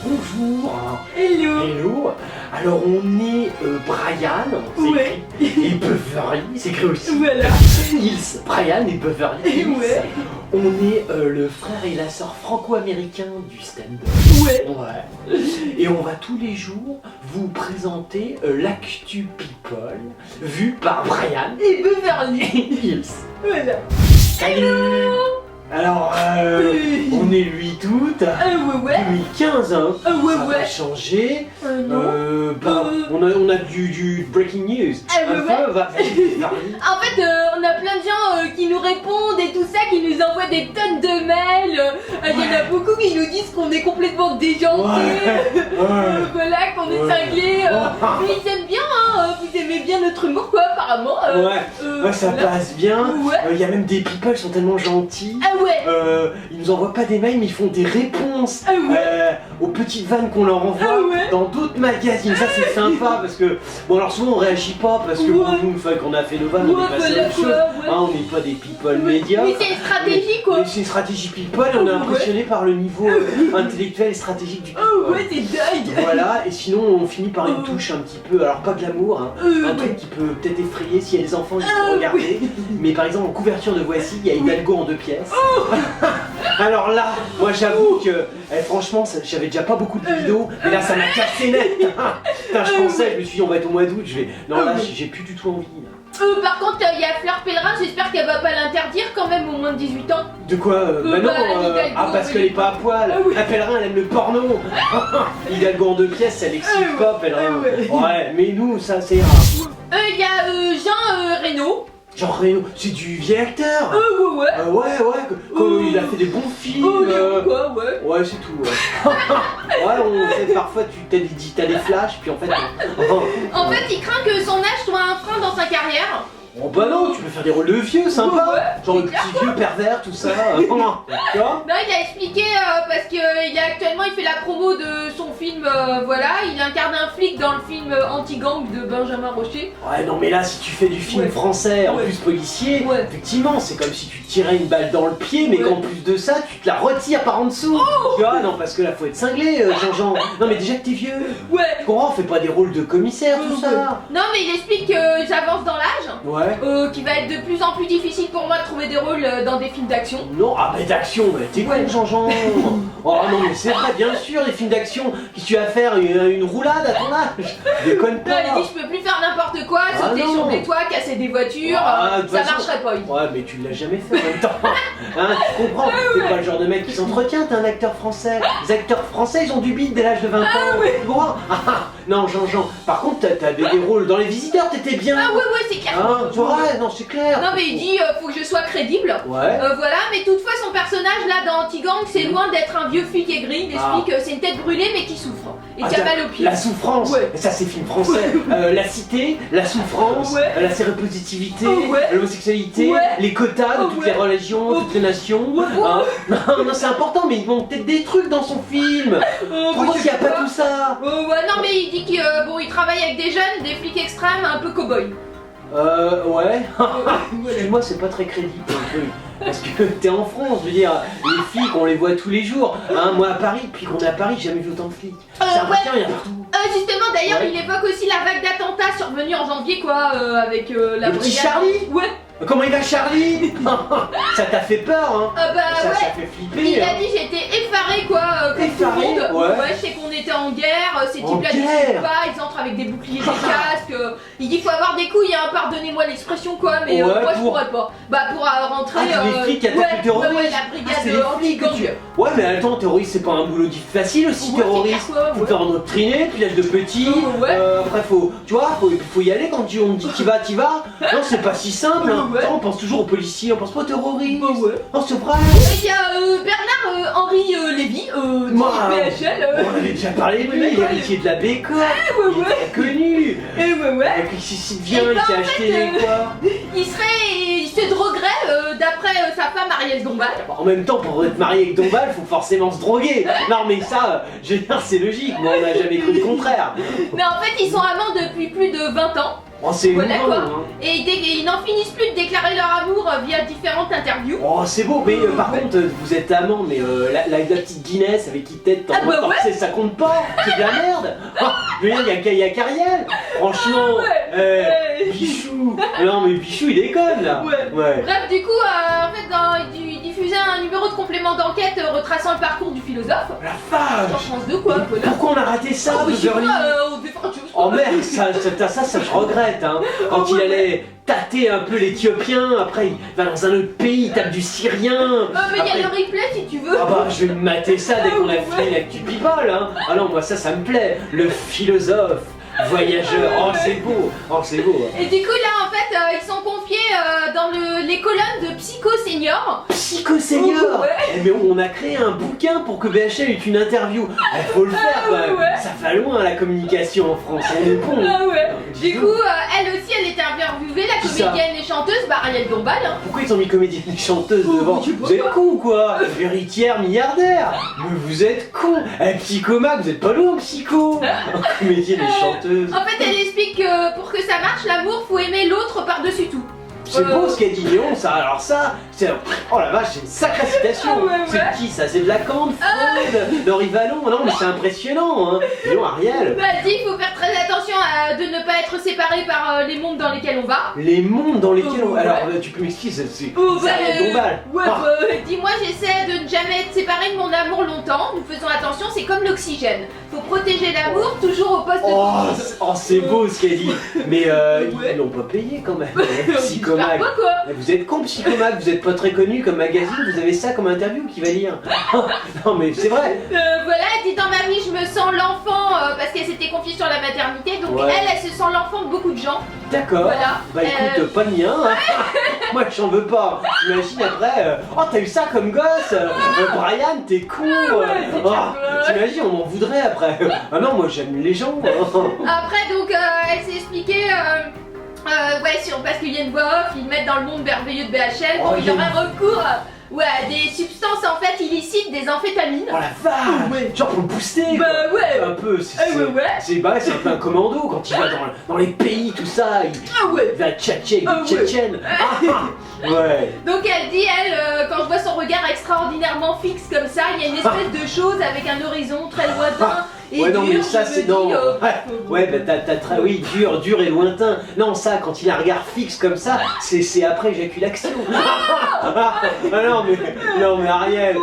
Bonjour. Hello. Hello. Alors on est Brian, Ouais. et Beverly, c'est écrit aussi. Voilà. Hills. Brian et Beverly Hills. Ouais. On est le frère et la sœur franco-américain du stand-up. Ouais. Ouais. Et on va tous les jours vous présenter l'actu people vu par Brian Et Beverly. Hills. Voilà. Salut. Alors, on est lui toutes. Ouais. 2015, hein. Ouais, Ça va ouais. changer. Non. On a du breaking news. Ouais, ouais. Vas-y. En fait, on a plein de gens qui nous répondent et tout ça, qui nous envoient des tonnes de mails. Il y en a beaucoup qui nous disent qu'on est complètement déjantés. Voilà, qu'on est cinglés. Mais ils aiment bien, hein. Vous aimez bien notre humour, quoi, apparemment. Ouais, ça voilà. passe bien. Ouais. Il y a même des people qui sont tellement gentils. Ouais. Ils nous envoient pas des mails, mais ils font des réponses Ouais. aux petites vannes qu'on leur envoie Ouais. dans d'autres magazines. Ça, c'est sympa parce que, bon, alors souvent on réagit pas parce que bon, Ouais. nous, une fois qu'on a fait nos vannes, on est passé à autre chose. Ouais. Hein, on n'est pas des people médias. Mais c'est une stratégie, quoi. Mais c'est une stratégie people et on est impressionné par le niveau intellectuel et stratégique du people. Ouais, c'est dingue. Voilà, et sinon on finit par une touche un petit peu, alors pas glamour, hein, un truc qui peut peut-être effrayer s'il y a des enfants qui vont regarder. Mais par exemple en couverture de Voici, il y a Hidalgo en 2 pièces. Alors là, moi j'avoue que franchement, j'avais déjà pas beaucoup de vidéos, mais là ça m'a cassé net. Putain, je pensais, je me suis dit on va être au mois d'août, non là j'ai plus du tout envie. Par contre, il y a Fleur Pellerin, j'espère qu'elle va pas l'interdire quand même au moins de 18 ans. De quoi bah non, Hidalgo, parce qu'elle est pas à poil. La Pellerin, elle aime le porno. Hidalgo en 2 pièces, elle excite pas, Pellerin. Ouais, mais nous, ça c'est rare. Il y a Jean Reno. Jean Reno, c'est du vieil acteur. Ouais. Il a fait des bons films. Quoi, ouais. Ouais, c'est tout. Ouais, on sait parfois t'as des flashs, puis en fait. En fait, il craint que son âge soit un frein dans sa carrière. Oh bah non, tu peux faire des rôles de vieux, sympa. Genre le petit vieux pervers, tout ça. Tu vois? Non, il a expliqué parce que actuellement il fait la promo de son film, voilà, il incarne un flic dans le film Anti-gang de Benjamin Rocher. Ouais, non mais là, si tu fais du film français, en plus policier, effectivement, c'est comme si tu tirais une balle dans le pied, mais qu'en plus de ça, tu te la retires par en dessous. Tu vois, non, parce que là, faut être cinglé, Jean-Jean. Non mais déjà que t'es vieux. Tu comprends, on fait pas des rôles de commissaire, tout ça. Non, mais il explique que j'avance dans l'âge. Qui va être de plus en plus difficile pour moi de trouver des rôles dans des films d'action. Non, mais d'action, t'es con, Jean-Jean. Oh non, mais c'est vrai, bien sûr, les films d'action. Qu'est-ce que tu vas faire, une roulade à ton âge? Déconne pas. Non, il dit je peux plus faire n'importe quoi, sauter sur des toits, casser des voitures, ça marcherait pas. Ouais, mais tu l'as jamais fait en même temps. Hein, tu comprends, t'es pas le genre de mec qui s'entretient, t'es un acteur français. Les acteurs français, ils ont du bide dès l'âge de 20 ans. Tu comprends? Non, Jean-Jean, par contre, t'avais des rôles dans Les Visiteurs, t'étais bien. C'est clair. Non, c'est clair. Non, mais il dit faut que je sois crédible. Voilà, mais toutefois son personnage là dans Anti-gang, c'est loin d'être un vieux flic aigri. Il explique que c'est une tête brûlée mais qui souffre et qui a mal au pied. La souffrance, ça c'est film français. La cité, la souffrance, la séropositivité, l'homosexualité, les quotas de toutes les religions, toutes les nations. Non, c'est important, mais il manque peut-être des trucs dans son film. Pourquoi il n'y a pas tout ça? Non, mais il dit qu'il il travaille avec des jeunes, des flics extrêmes, un peu cow-boy. Excuse-moi, c'est pas très crédible un truc. Parce que t'es en France, je veux dire, les flics on les voit tous les jours. Hein, moi à Paris, depuis qu'on est à Paris, j'ai jamais vu autant de flics. C'est impressionnant, il y en a partout. Justement, d'ailleurs, il évoque aussi la vague d'attentats survenue en janvier, quoi, avec la brigade. Le petit Charlie. Comment il va, Charlie? Ça t'a fait peur, hein? Ça fait flipper. Il a dit j'étais effaré, quoi, comme tout le monde. Je sais qu'on était en guerre, ces types-là discutent pas, ils entrent avec des boucliers, des casques. Il dit faut avoir des couilles, hein, pardonnez-moi l'expression, quoi, mais moi je pourrais pas. Pour rentrer. Les flics qui attaquent les terroristes. La brigade anti-gang. Ouais, mais attends, terroriste, c'est pas un boulot facile aussi, terroriste. Faut faire endoctriner, puis l'âge de petit. Après, faut y aller quand on dit t'y vas. Non, c'est pas si simple. On pense toujours aux policiers, on pense pas aux terroristes. Non, c'est vrai. Il y a Bernard-Henri Lévy, du PHL. On avait déjà parlé de lui, l'héritier de la Bécotte. Il est connu. Avec les Sylvien, il s'est acheté quoi? Il se droguerait d'après sa femme Ariel Dombal. En même temps, pour être marié avec Dombal, faut forcément se droguer. Non, mais ça, je veux dire, c'est logique. Moi, on n'a jamais cru le contraire. Mais en fait, ils sont amants depuis plus de 20 ans. Oh, c'est Voilà émouvant, quoi. hein. Et ils n'en finissent plus de déclarer leur amour via différentes interviews. Oh, c'est beau, mais par contre, vous êtes amants, mais la petite Guinness avec qui tête t'en ça compte pas, c'est de la merde. Ah, je veux dire, il y a qu'Ariel. Franchement, Bichou. Non, mais Bichou, il déconne là. Ouais. Bref, du coup, en fait, il diffusait un numéro de complément d'enquête retraçant le parcours du philosophe. La vache. Sur France 2, quoi. Voilà. Pourquoi on a raté ça, Oh, Beverly on fait autre chose. Oh merde, ça je regrette, hein. Quand il allait tâter un peu l'Éthiopien, après il va dans un autre pays, il tape du Syrien. Mais il y a le replay si tu veux. Ah bah je vais me mater ça dès qu'on a fini l'actu people, hein. Ah non, moi ça me plaît, le philosophe. Voyageur, oh c'est beau, oh c'est beau. Et du coup là en fait ils sont confiés dans les colonnes de Psycho Senior. Psycho Senior. Eh, mais on a créé un bouquin pour que BHL ait une interview. Il faut le faire quand même. Ça va loin la communication en France, on est bon. Du coup elle aussi elle était interviewée, la comédienne et chanteuse Ariel Dombal. Pourquoi ils ont mis comédienne et chanteuse devant? Vous êtes con ou quoi? Héritière milliardaire. Mais vous êtes con. Eh Psychomac, vous êtes pas loin Psycho. Comédienne et chanteuse. En fait, elle explique que pour que ça marche, l'amour, faut aimer l'autre par-dessus tout. C'est beau ce qu'elle dit, Léon, ça. Alors ça, c'est... Oh la vache, c'est une sacrée citation. C'est qui ça? C'est de Lacan, Freud, Henri Vallon? Non mais c'est impressionnant, hein. Léon, Ariel. Elle dit qu'il faut faire très attention de ne pas être séparé par les mondes dans lesquels on va. Les mondes dans lesquels on va... Alors, tu peux m'expliquer, c'est Ariel Dombal. Dis-moi, j'essaie de ne jamais être séparé de mon amour longtemps. Nous faisons attention, c'est comme l'oxygène. Faut protéger l'amour, toujours au poste de... Oh, c'est beau ce qu'elle dit. Mais ils l'ont pas payé quand même. Psychomac. Vous êtes con, Psychomac, vous êtes pas très connu comme magazine, vous avez ça comme interview qui va lire. Non mais c'est vrai. Voilà, elle dit dans ma vie je me sens l'enfant parce qu'elle s'était confiée sur la maternité, donc elle se sent l'enfant de beaucoup de gens. D'accord. Voilà. Bah écoute, pas le mien. Moi j'en veux pas. J'imagine après, oh t'as eu ça comme gosse. Brian, t'es con. T'imagines, on m'en voudrait après. Ah non, moi j'aime les gens. Après donc elle s'est expliquée. Parce qu'il y a une voix off, ils mettent dans le monde merveilleux de BHL, il y aurait recours à des substances en fait illicites, des amphétamines. Oh la vache. Genre pour le booster. Un peu, c'est un peu un commando quand il va dans les pays, tout ça, il va tchatcher avec des tchétchènes. Donc elle dit, quand je vois son regard extraordinairement fixe comme ça, il y a une espèce de chose avec un horizon très lointain. Et non mais ça c'est dans... dur et lointain. Non ça, quand il a un regard fixe comme ça, c'est après éjaculation. non mais Ariel,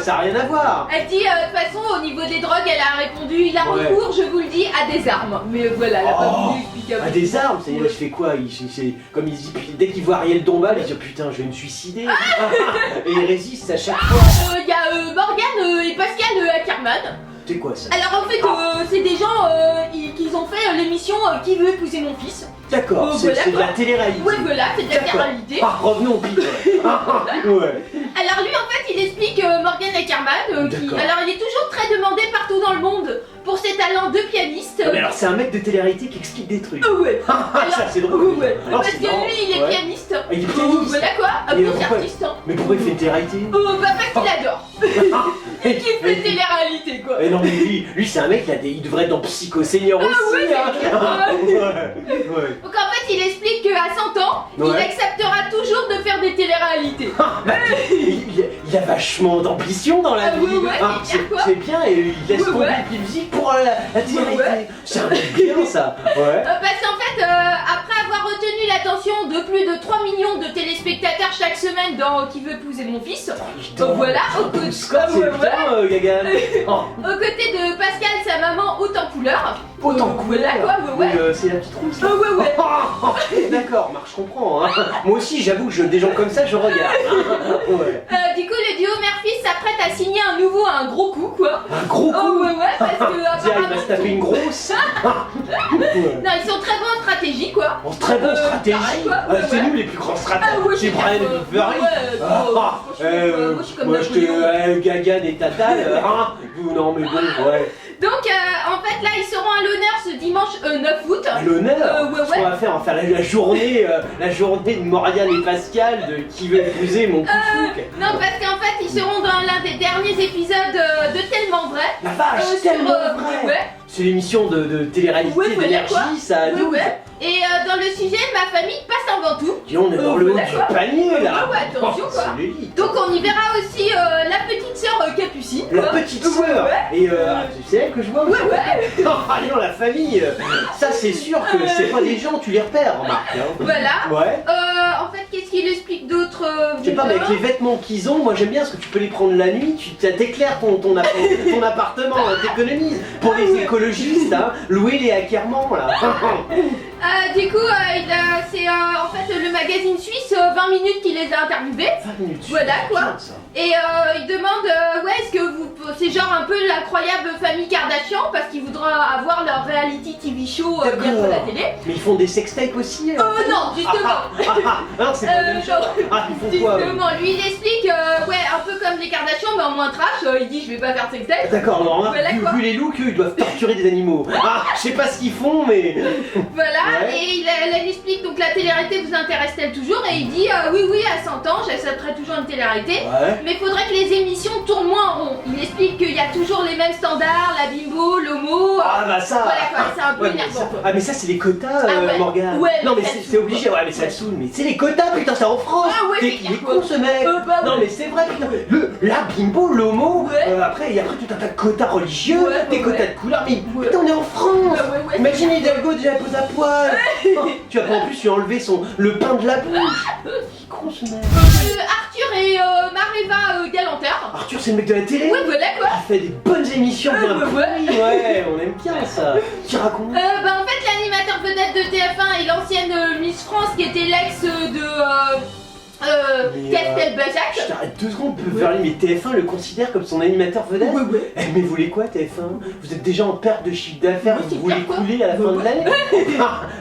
ça a rien à voir. Elle dit, de toute façon au niveau des drogues, elle a répondu, il a recours, je vous le dis, à des armes. Mais voilà, elle a pas voulu expliquer. À des armes, c'est-à-dire il fait quoi? Comme il dit, dès qu'il voit Ariel Dombal, il dit putain je vais me suicider. Et il résiste à chaque fois. Il y a Morgane et Pascal Ackerman. C'est quoi ça? Alors en fait, c'est des gens qui ont fait l'émission Qui veut épouser mon fils. D'accord, c'est de la télé-réalité. Voilà, c'est de la télé-réalité. Revenons au pitch. Alors lui en fait, il explique Morgane Ackerman, alors il est toujours très demandé partout dans le monde pour ses talents de pianiste. Mais alors c'est un mec de télé-réalité qui explique des trucs. Ça c'est drôle. Parce que lui il est pianiste. Il est pianiste. Voilà quoi, un petit artiste. Mais pourquoi il fait une télé-réalité? Parce qu'il adore. Et qu'il fait télé-réalité quoi. Mais non mais lui c'est un mec, il devrait être dans Psycho Senior aussi. Donc en fait il explique qu'à 100 ans, il acceptera toujours de faire des télé-réalités. Il a vachement d'ambition dans la vie. C'est bien, et il laisse tomber la musique pour la télé-réalité. C'est un mec bien ça. Parce qu'en fait, après avoir retenu l'attention de plus de 3 millions de téléspectateurs chaque semaine dans Qui veut épouser mon fils, aux côtés de Pascal, sa maman, haute en couleur. Haute en couleur. C'est la petite rousse. D'accord, je comprends. Moi aussi, j'avoue que des gens comme ça, je regarde. Du coup, le duo mère-fils s'apprête à signer un gros coup, quoi. Un gros coup. Parce que il va se taper une grosse. Non, ils sont très bons en stratégie, quoi. En très bonne stratégie. C'est nous les plus grands stratèges. C'est Brian et Beverly. Moi, je suis comme Gagan et Tatal. Non mais bon, Donc en fait là ils seront à l'honneur ce dimanche 9 août. À l'honneur Ce qu'on va faire, la journée de Morgane et Pascal de Qui veut épouser mon coufouk. Non parce qu'en fait ils seront dans l'un des derniers épisodes de Tellement Vrai. La vache, Tellement Vrai. C'est l'émission de télé-réalité Ouais, voilà, d'énergie, quoi. ça à 12. Et dans le sujet, ma famille passe avant tout. Dis, on est dans le haut voilà, du quoi. panier là. Ouais, attention, quoi. C'est l'élite. Donc on y verra aussi la petite sœur Capucine. La quoi. petite sœur. Et c'est elle que je vois aussi. Ouais. Allez, dans la famille. Ça, c'est sûr que c'est pas des gens, tu les repères, remarque. Hein. Voilà. Ouais. En fait, qu'est-ce qu'il explique d'autre Je sais pas, mais avec les vêtements qu'ils ont, moi j'aime bien parce que tu peux les prendre la nuit, t'éclaires ton appartement, t'économises. Pour les écologistes, hein, louer les acquérements là. Du coup, c'est en fait le magazine suisse 20 minutes qui les a interviewés. 20 minutes. Voilà, quoi. Bien, ça. Et il demande ouais, est-ce que vous. C'est genre un peu l'incroyable famille Kardashian parce qu'ils voudraient avoir leur reality TV show bientôt à la télé. Mais ils font des sextapes aussi. Non, justement. Non, c'est pas la même chose. Ah, ils font quoi Justement, lui il explique, ouais, un peu comme les Kardashians, mais en moins trash. Il dit, je vais pas faire de sextape. D'accord, alors Voilà, quoi. vu les looks, eux, ils doivent torturer des animaux. Ah, je sais pas ce qu'ils font, mais. Voilà, Ouais. et elle explique donc la télé-réalité vous intéresse-t-elle toujours? Et il dit, oui, à 100 ans, j'accepterai toujours une télé-réalité. Ouais. Mais faudrait que les émissions tournent moins en rond. Il explique qu'il y a toujours les mêmes standards, la bimbo, l'homo. Ah bah ça. Voilà quoi, c'est un peu Ouais, mais énervant ça- quoi. Ah mais ça c'est les quotas Ouais. Morgane. Ouais, Non mais ça c'est obligé, ouais mais ça te saoule, mais c'est les quotas putain, c'est en France. Ah ouais, T'es c'est il est clair, con ce mec. Bah, Non ouais. mais c'est vrai putain, la bimbo, l'homo, Ouais. après il y a tout un tas de quotas religieux, Ouais, des ouais. quotas de couleurs, mais Ouais. putain on est en France. Ouais. Imagine Hidalgo déjà pose à poil. Oh, tu vas pas en plus lui enlever le pain de la bouche. Il est con ce mec. Arthur et Mareva Galanter. Arthur c'est le mec de la télé. Ouais, voilà quoi. Il fait des bonnes émissions bien Ouais. pourries, ouais, on aime bien ça. Tu racontes. Bah en fait l'animateur vedette de TF1 et l'ancienne Miss France qui était l'ex de Mais, Castel Bajac. Je t'arrête 2 secondes, Beverly, mais TF1 le considère comme son animateur vedette. Ouais. Eh, mais vous voulez quoi TF1? Vous êtes déjà en perte de chiffre d'affaires, Ouais, c'est vous voulez clair, quoi. couler à la fin de l'année?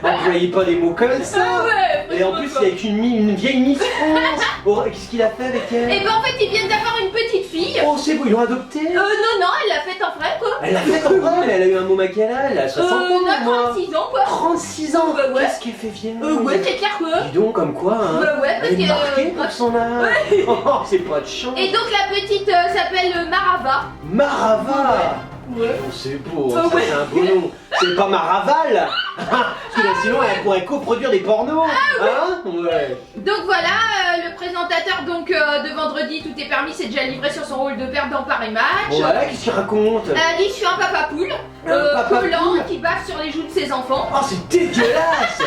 Vous voyez pas des mots comme ça. Ah ouais. Et en plus, il est avec une vieille Miss France. Oh, qu'est-ce qu'il a fait avec elle? Et ben en fait ils viennent d'avoir une petite fille. Oh, c'est beau, ils l'ont adoptée. Non, elle l'a faite en vrai quoi. Elle l'a fait en vrai, mais elle a eu un mot à quel âge? Elle a 60 ans, On a moi. 36 ans quoi. 36 ans. Ouais. Qu'est-ce qu'elle fait vieille? Ouais, c'est clair quoi. Dis donc, comme quoi, hein. Bah ouais, parce Elle est que, marquée pour son âge. Oh, c'est pas de chance. Et donc la petite s'appelle Marava. Marava. Ouais. Oh, c'est beau, Ah ça ouais. c'est un beau nom. C'est pas Maraval. Parce que sinon elle pourrait coproduire des pornos. Hein? Ouais. Donc voilà, le présentateur donc de vendredi tout est permis, c'est déjà livré sur son rôle de père dans Paris Match. Ouais, qu'est-ce qu'il raconte? Dit je suis un papa poule, Un papa collant poule. qui baffe sur les joues de ses enfants. Oh, c'est dégueulasse.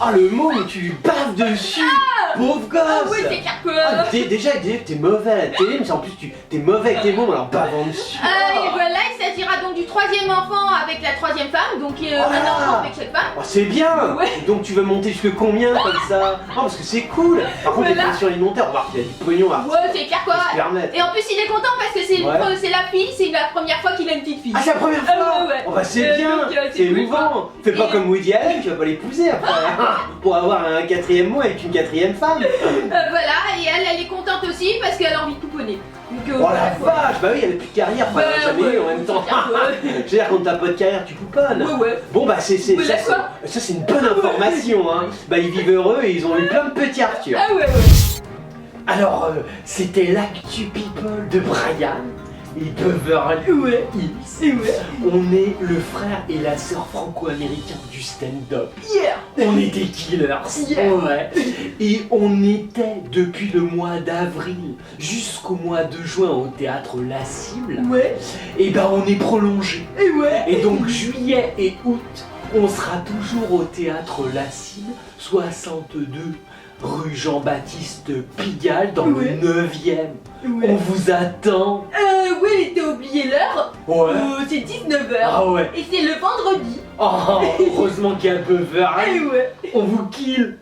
Oh, le mot, mais tu lui baves dessus. Pauvre gosse. Ah ouais, c'est clair que. Ah, déjà, t'es mauvais à la télé, mais en plus, t'es mauvais avec tes mots, mais alors bavant dessus. Et voilà, il s'agira donc du troisième enfant avec la troisième femme, donc Oh un là là. enfant avec cette femme. Oh, c'est bien. Ouais. Donc tu veux monter jusque combien comme ça? Oh, parce que c'est cool. Par contre, les Voilà. pensions alimentaires, on va voir qu'il y a du pognon à Ouais, c'est clair quoi. se permettre. Et en plus il est content parce que c'est Ouais. c'est la fille, c'est la première fois qu'il a une petite fille. Ah, c'est la première fois. Ah, ouais. Oh bah c'est bien, Donc, c'est c'est cool, émouvant. Fais pas Et- comme Woody Allen, tu vas pas l'épouser après. Pour avoir un quatrième mot avec une quatrième femme. Voilà, et elle est contente aussi parce qu'elle a envie de pouponner. Donc, Oh voilà, la quoi. vache, bah oui, il y avait plus de carrière, enfin, Bah, jamais ouais, eu en même temps. c'est clair, ouais. Je veux dire, quand t'as pas de carrière, tu pouponnes. Ouais. Bon bah c'est Voilà, ça, quoi. ça c'est une bonne information hein. Bah ils vivent heureux et ils ont eu plein de petits Arthur. Ah ouais. Alors c'était l'actu people de Brian et Beverly Hills. On est le frère et la sœur franco-américains du stand-up. Yeah. On est des killers. Yeah. Ouais. Et on était depuis le mois d'avril jusqu'au mois de juin au théâtre La Cible. Ouais. Et ben on est prolongé. Et ouais. Et donc juillet et août, on sera toujours au théâtre La Cible, 62 rue Jean-Baptiste Pigalle dans Ouais. le 9e. On Ouais. vous attend. Ouais, t'as oublié l'heure. Ouais. C'est 19h. Ah ouais. Et c'est le vendredi. Oh, heureusement qu'il y a Beverly. ouais. On vous kill.